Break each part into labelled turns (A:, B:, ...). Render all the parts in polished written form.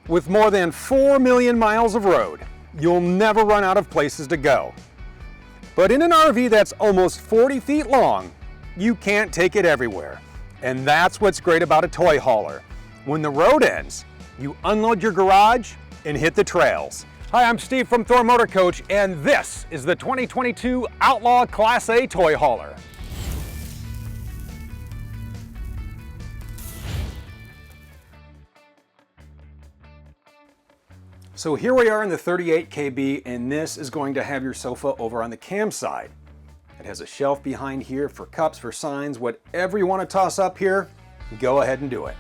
A: With more than 4 million miles of road, you'll never run out of places to go. But in an RV that's almost 40 feet long, you can't take it everywhere. And that's what's great about a toy hauler. When the road ends, you unload your garage and hit the trails. Hi, I'm Steve from Thor Motor Coach, and this is the 2022 Outlaw Class A toy hauler. So here we are in the 38 KB, and this is going to have your sofa over on the cam side. It has a shelf behind here for cups, for signs, whatever you want to toss up here, go ahead and do it.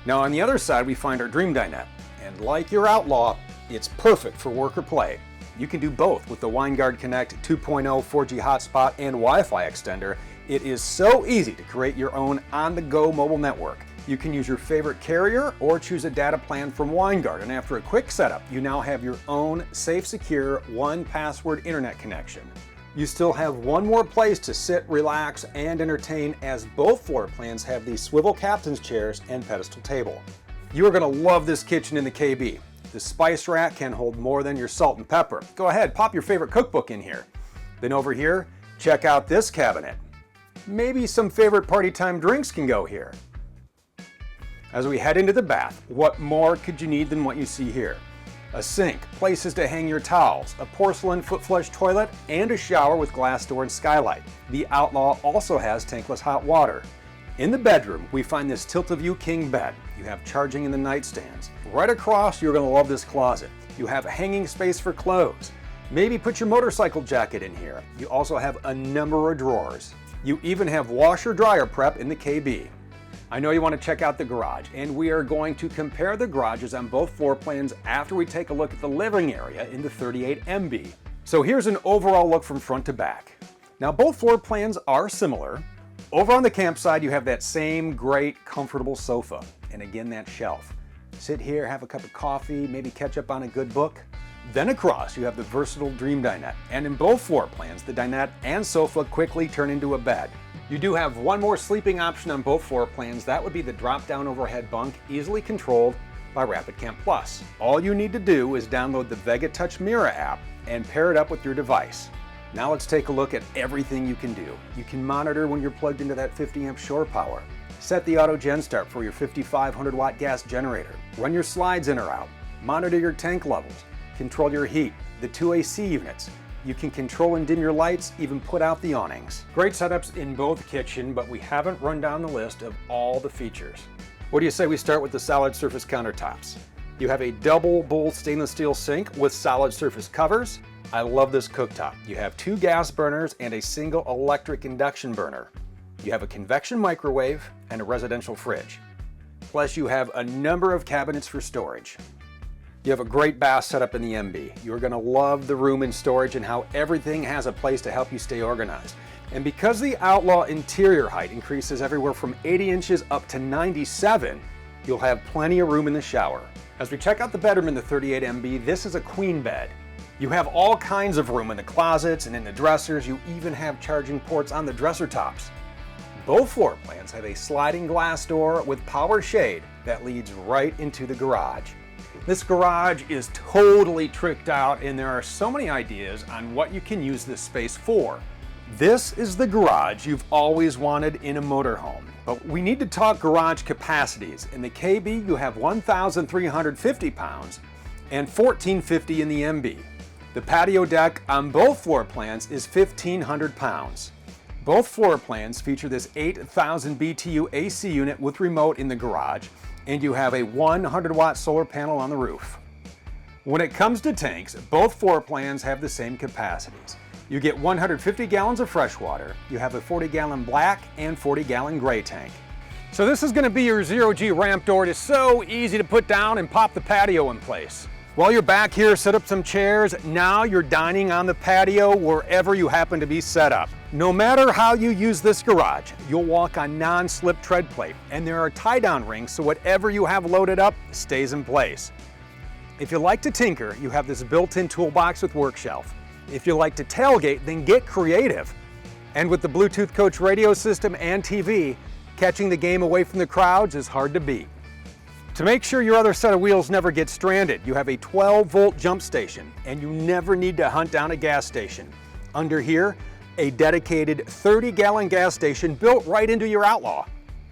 A: Now on the other side we find our Dream Dinette, and like your Outlaw, it's perfect for work or play. You can do both with the WineGuard Connect 2.0 4G hotspot and Wi-Fi extender. It is so easy to create your own on-the-go mobile network. You can use your favorite carrier or choose a data plan from WineGuard, and after a quick setup, you now have your own safe, secure, one-password internet connection. You still have one more place to sit, relax, and entertain, as both floor plans have these swivel captain's chairs and pedestal table. You are going to love this kitchen in the KB. The spice rack can hold more than your salt and pepper. Go ahead, pop your favorite cookbook in here. Then over here, check out this cabinet. Maybe some favorite party time drinks can go here. As we head into the bath, what more could you need than what you see here? A sink, places to hang your towels, a porcelain foot flush toilet, and a shower with glass door and skylight. The Outlaw also has tankless hot water. In the bedroom, we find this tilt-a-view king bed. You have charging in the nightstands. Right across, you're going to love this closet. You have a hanging space for clothes. Maybe put your motorcycle jacket in here. You also have a number of drawers. You even have washer-dryer prep in the KB. I know you want to check out the garage, and we are going to compare the garages on both floor plans after we take a look at the living area in the 38 MB. So here's an overall look from front to back. Now both floor plans are similar. Over on the campsite, you have that same great, comfortable sofa, and again that shelf. Sit here, have a cup of coffee, maybe catch up on a good book. Then across, you have the versatile Dream Dinette, and in both floor plans, the dinette and sofa quickly turn into a bed. You do have one more sleeping option on both floor plans. That would be the drop-down overhead bunk, easily controlled by Rapid Camp Plus. All you need to do is download the Vega Touch Mirror app and pair it up with your device. Now let's take a look at everything you can do. You can monitor when you're plugged into that 50 amp shore power. Set the auto gen start for your 5500 watt gas generator. Run your slides in or out. Monitor your tank levels. Control your heat, the 2 AC units. You can control and dim your lights, even put out the awnings. Great setups in both kitchen, but we haven't run down the list of all the features. What do you say we start with the solid surface countertops? You have a double bowl stainless steel sink with solid surface covers. I love this cooktop. You have 2 gas burners and a single electric induction burner. You have a convection microwave and a residential fridge. Plus you have a number of cabinets for storage. You have a great bath setup in the MB. You're going to love the room and storage and how everything has a place to help you stay organized. And because the Outlaw interior height increases everywhere from 80 inches up to 97, you'll have plenty of room in the shower. As we check out the bedroom in the 38 MB, this is a queen bed. You have all kinds of room in the closets and in the dressers. You even have charging ports on the dresser tops. Both floor plans have a sliding glass door with power shade that leads right into the garage. This garage is totally tricked out, and there are so many ideas on what you can use this space for. This is the garage you've always wanted in a motorhome, but we need to talk garage capacities. In the KB, you have 1,350 pounds and 1,450 in the MB. The patio deck on both floor plans is 1,500 pounds. Both floor plans feature this 8,000 BTU AC unit with remote in the garage, and you have a 100 watt solar panel on the roof. When it comes to tanks, both floor plans have the same capacities. You get 150 gallons of fresh water. You have a 40 gallon black and 40 gallon gray tank. So this is going to be your 0G ramp door. It is so easy to put down and pop the patio in place. While you're back here, set up some chairs. Now you're dining on the patio wherever you happen to be set up. No matter how you use this garage, you'll walk on non-slip tread plate, and there are tie-down rings so whatever you have loaded up stays in place. If you like to tinker, you have this built-in toolbox with work shelf. If you like to tailgate, then get creative. And with the Bluetooth Coach radio system and TV, catching the game away from the crowds is hard to beat. To make sure your other set of wheels never get stranded, you have a 12-volt jump station, and you never need to hunt down a gas station. Under here, a dedicated 30-gallon gas station built right into your Outlaw.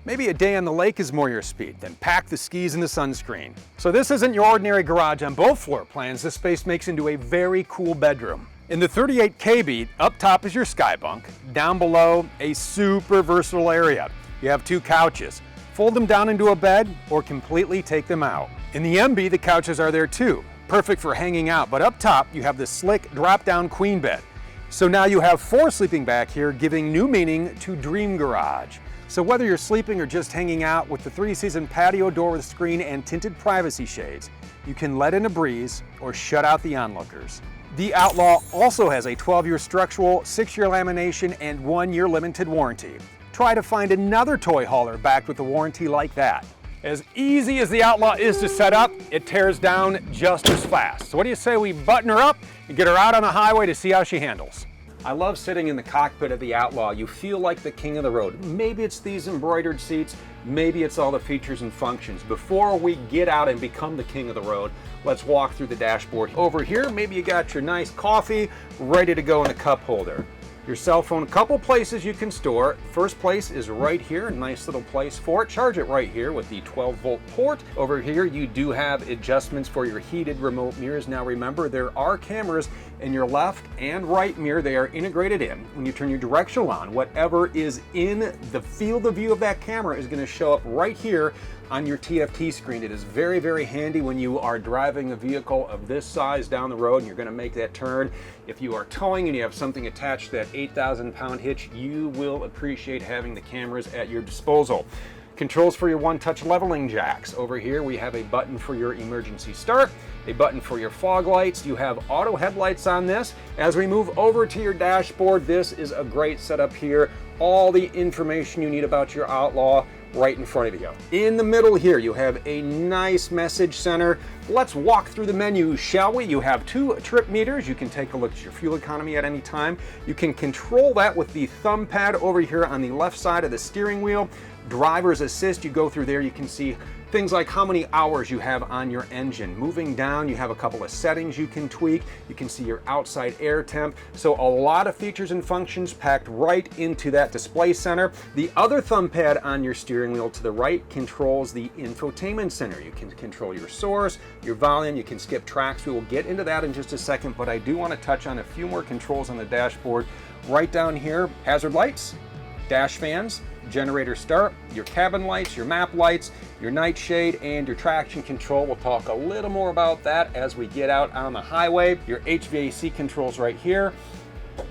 A: Maybe a day on the lake is more your speed, then pack the skis and the sunscreen. So this isn't your ordinary garage on both floor plans. This space makes into a very cool bedroom. In the 38 KB, up top is your sky bunk. Down below, a super versatile area. You have 2 couches. Fold them down into a bed or completely take them out. In the MB, the couches are there too. Perfect for hanging out, but up top, you have the slick drop-down queen bed. So now you have 4 sleeping back here, giving new meaning to Dream Garage. So whether you're sleeping or just hanging out with the 3-season patio door with screen and tinted privacy shades, you can let in a breeze or shut out the onlookers. The Outlaw also has a 12-year structural, 6-year lamination, and 1-year limited warranty. Try to find another toy hauler backed with a warranty like that. As easy as the Outlaw is to set up, it tears down just as fast. So what do you say we button her up and get her out on the highway to see how she handles? I love sitting in the cockpit of the Outlaw. You feel like the king of the road. Maybe it's these embroidered seats, maybe it's all the features and functions. Before we get out and become the king of the road, let's walk through the dashboard. Over here, maybe you got your nice coffee ready to go in the cup holder. Your cell phone, a couple places you can store. First place is right here, a nice little place for it. Charge it right here with the 12-volt port. Over here you do have adjustments for your heated remote mirrors. Now remember, there are cameras in your left and right mirror. They are integrated in. When you turn your directional on, whatever is in the field of view of that camera is going to show up right here on your TFT screen. It is very, very handy when you are driving a vehicle of this size down the road and you're going to make that turn. If you are towing and you have something attached to that 8,000-pound hitch, you will appreciate having the cameras at your disposal. Controls for your one-touch leveling jacks. Over here we have a button for your emergency start, a button for your fog lights. You have auto headlights on this. As we move over to your dashboard, this is a great setup here. All the information you need about your Outlaw right in front of you. In the middle here, you have a nice message center. Let's walk through the menu, shall we? You have 2 trip meters. You can take a look at your fuel economy at any time. You can control that with the thumb pad over here on the left side of the steering wheel. Driver's assist, you go through there, you can see things like how many hours you have on your engine. Moving down, you have a couple of settings you can tweak. You can see your outside air temp. So a lot of features and functions packed right into that display center. The other thumb pad on your steering wheel to the right controls the infotainment center. You can control your source, your volume, you can skip tracks. We will get into that in just a second, but I do want to touch on a few more controls on the dashboard. Right down here, hazard lights, dash fans, generator start, your cabin lights, your map lights, your night shade, and your traction control. We'll talk a little more about that as we get out on the highway. Your HVAC controls right here.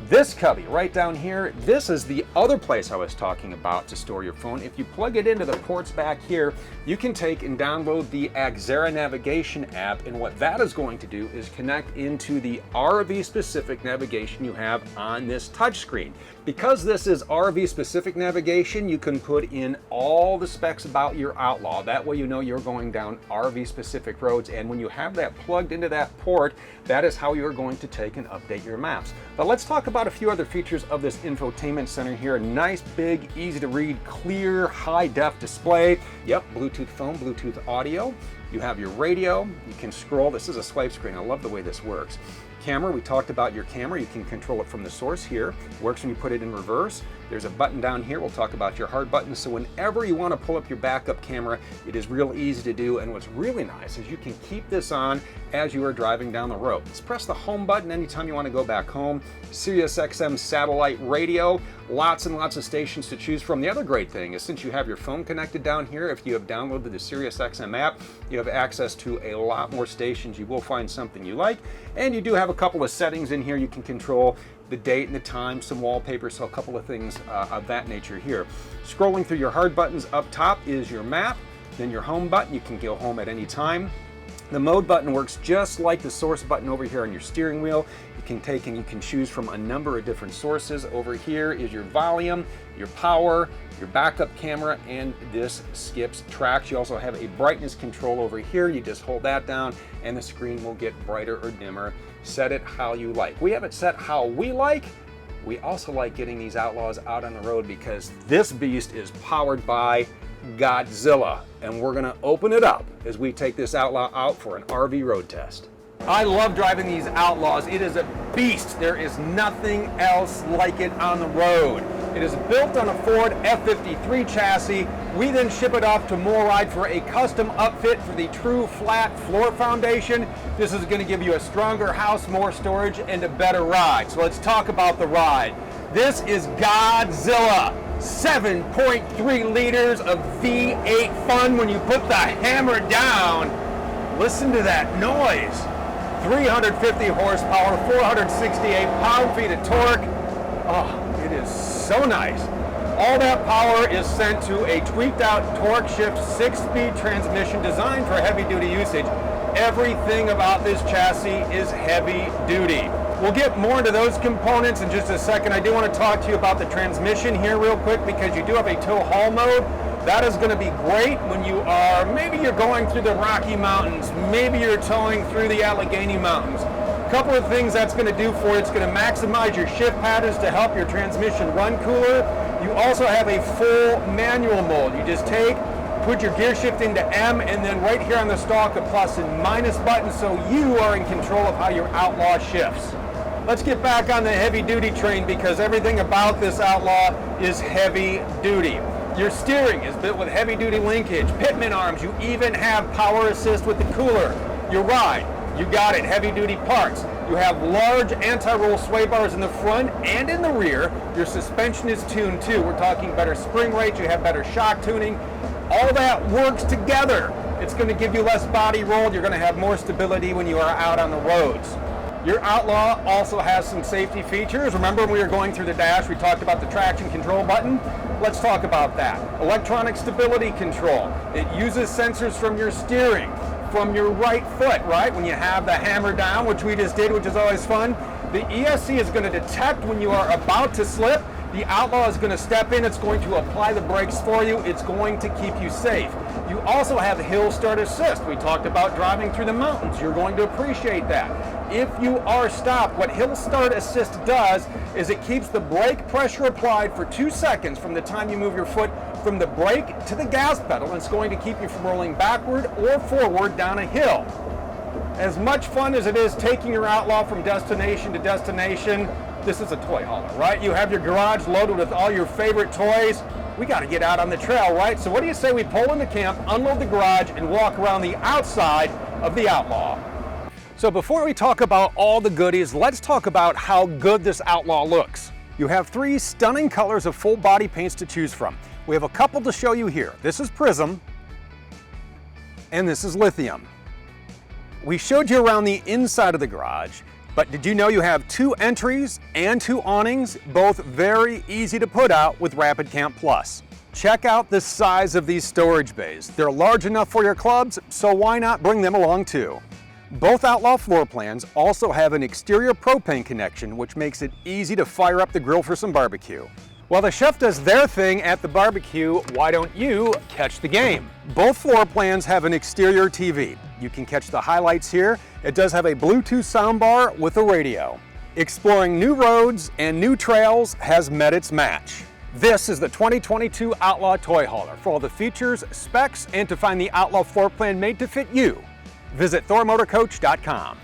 A: This cubby right down here, this is the other place I was talking about to store your phone. If you plug it into the ports back here, you can take and download the Axera navigation app, and what that is going to do is connect into the RV specific navigation you have on this touchscreen. Because this is RV specific navigation, you can put in all the specs about your Outlaw. That way you know you're going down RV specific roads, and when you have that plugged into that port, that is how you're going to take and update your maps. But let's talk about a few other features of this infotainment center here. A nice, big, easy to read, clear, high-def display. Yep, Bluetooth phone, Bluetooth audio. You have your radio. You can scroll. This is a swipe screen. I love the way this works. Camera, we talked about your camera. You can control it from the source here. Works when you put it in reverse. There's a button down here. We'll talk about your hard button. So whenever you want to pull up your backup camera, it is real easy to do. And what's really nice is you can keep this on as you are driving down the road. Just press the home button anytime you want to go back home. Sirius XM satellite radio. Lots and lots of stations to choose from. The other great thing is since you have your phone connected down here, if you have downloaded the Sirius XM app, you have access to a lot more stations. You will find something you like. And you do have a couple of settings in here. You can control the date and the time, some wallpaper, so a couple of things of that nature here. Scrolling through your hard buttons, up top is your map, then your home button. You can go home at any time. The mode button works just like the source button over here on your steering wheel. You can take and you can choose from a number of different sources. Over here is your volume, your power, your backup camera, and this skips tracks. You also have a brightness control over here. You just hold that down and the screen will get brighter or dimmer. Set it how you like. We have it set how we like. We also like getting these Outlaws out on the road because this beast is powered by Godzilla. and we're gonna open it up as we take this Outlaw out for an RV road test. I love driving these Outlaws. It is a beast. There is nothing else like it on the road. It is built on a Ford F53 chassis. We then ship it off to MoRide for a custom upfit for the true flat floor foundation. This is going to give you a stronger house, more storage, and a better ride. So let's talk about the ride. This is Godzilla. 7.3 liters of V8 fun when you put the hammer down. Listen to that noise. 350 horsepower, 468 pound-feet of torque. Oh, it is so nice. All that power is sent to a tweaked out torque shift 6-speed transmission designed for heavy duty usage. Everything about this chassis is heavy duty. We'll get more into those components in just a second. I do want to talk to you about the transmission here real quick because you do have a tow haul mode. That is going to be great when you are, maybe you're going through the Rocky Mountains, maybe you're towing through the Allegheny Mountains. A couple of things that's going to do for you, it's going to maximize your shift patterns to help your transmission run cooler. You also have a full manual mode. You just put your gear shift into M, and then right here on the stalk a plus and minus button, so you are in control of how your Outlaw shifts. Let's get back on the heavy duty train because everything about this Outlaw is heavy duty. Your steering is built with heavy duty linkage, pitman arms, you even have power assist with the cooler. Your ride, you got it, heavy duty parts. You have large anti-roll sway bars in the front and in the rear. Your suspension is tuned too. We're talking better spring rates, you have better shock tuning. All that works together. It's going to give you less body roll. You're going to have more stability when you are out on the roads. Your Outlaw also has some safety features. Remember when we were going through the dash, we talked about the traction control button? Let's talk about that. Electronic stability control. It uses sensors from your steering, from your right foot, right? When you have the hammer down, which we just did, which is always fun. The ESC is going to detect when you are about to slip. The Outlaw is going to step in, it's going to apply the brakes for you, it's going to keep you safe. You also have hill start assist. We talked about driving through the mountains. You're going to appreciate that. If you are stopped, what hill start assist does is it keeps the brake pressure applied for 2 seconds from the time you move your foot from the brake to the gas pedal, and it's going to keep you from rolling backward or forward down a hill. As much fun as it is taking your Outlaw from destination to destination, this is a toy hauler, right? You have your garage loaded with all your favorite toys. We got to get out on the trail, right? So what do you say we pull into camp, unload the garage, and walk around the outside of the Outlaw? So before we talk about all the goodies, let's talk about how good this Outlaw looks. You have 3 stunning colors of full body paints to choose from. We have a couple to show you here. This is Prism, and this is Lithium. We showed you around the inside of the garage, but did you know you have 2 entries and 2 awnings, both very easy to put out with Rapid Camp Plus. Check out the size of these storage bays. They're large enough for your clubs, so why not bring them along too? Both Outlaw floor plans also have an exterior propane connection, which makes it easy to fire up the grill for some barbecue. While the chef does their thing at the barbecue, why don't you catch the game? Both floor plans have an exterior TV. You can catch the highlights here. It does have a Bluetooth soundbar with a radio. Exploring new roads and new trails has met its match. This is the 2022 Outlaw Toy Hauler. For all the features, specs, and to find the Outlaw floor plan made to fit you, visit thormotorcoach.com.